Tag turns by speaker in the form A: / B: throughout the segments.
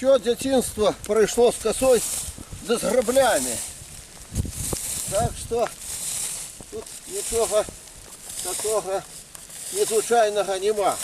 A: Все детинство прошло с косой да с граблями. Так что тут ничего такого незвичайного нема.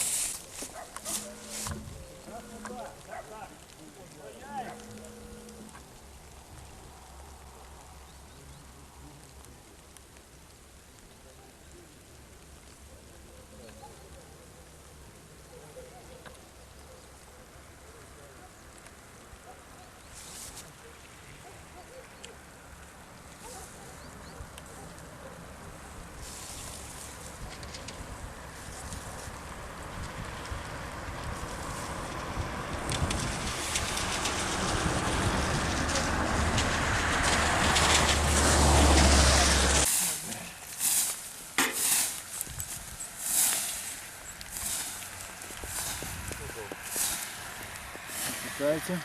B: Дайте.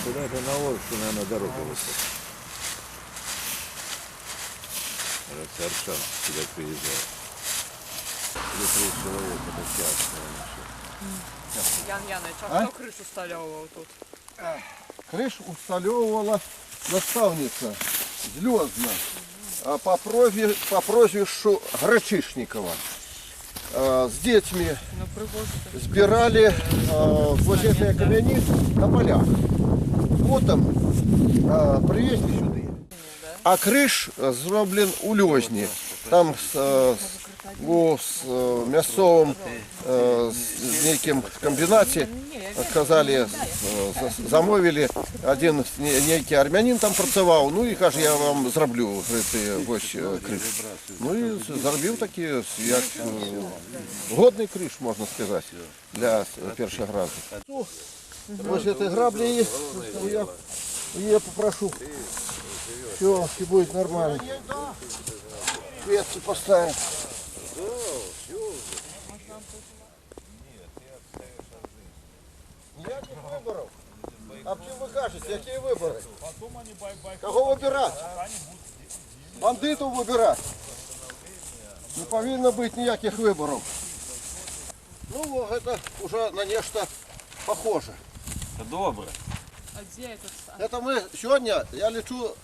C: Куда-то на Волжске, наверное, дорога высока. Это Аршан сюда приезжает. Или 30 человек, это час, наверное.
D: Ян Яныч, а хто кришу стальовував тут?
A: Крышу усталевывала наставница Звездна по прозвищу Грачишникова. С детьми
D: Ну, привозите.
A: збирали злочинні кам'яні на полях. Потім привезли сюди. А криш зроблен у Льозні. Там у м'ясовому неким комбінаті сказали, замовили, один некий армянин там працював, ну і каже, я вам зроблю ось криш. Ну і зробив такий, як годний криш, можна сказати, для першого разу. Ось ці граблі, я її попрошу, все, і буде нормально. Ветки поставим. Ніяких виборів. А чим ви кажете, які вибори? Кого вибирати? Бандитів вибирати. Не повинно бути ніяких виборів. Ну, це вже на нечто похоже.
C: Это добре.
D: А де этот сад?
A: Это мы сегодня, я лечу,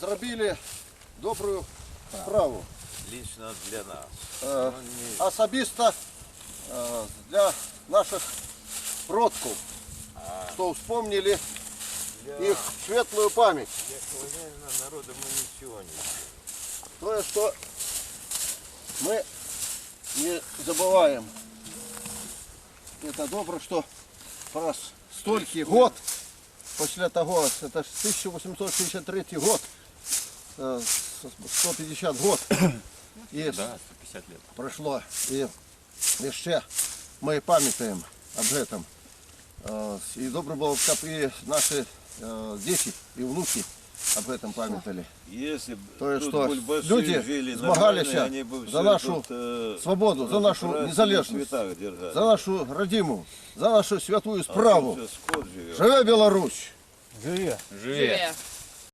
A: зробили добрую справу.
C: Лично для нас.
A: Особисто для наших продков, что вспомнили их светлую память.
C: Як хозяина народа мы ничего не делаем.
A: То есть, что мы не забываем. Это добро, что раз столько год после того, это 1863 год, 150 год, и
C: Да, 150 лет.
A: прошло, и еще мы памятаем об этом. И добро было, чтобы и наши дети и внуки об этом памятали.
C: Если бы
A: То есть,
C: тут
A: что
C: бульбаши
A: люди
C: жили
A: змагались
C: нормально, они бы
A: за
C: все
A: нашу
C: тут,
A: свободу, за нашу
C: красили,
A: незалежность,
C: в цветах держали.
A: за нашу родиму, за нашу святую
C: А тут
A: справу.
C: же скот живет.
A: Живе Беларусь!
B: Живе.
D: Живе.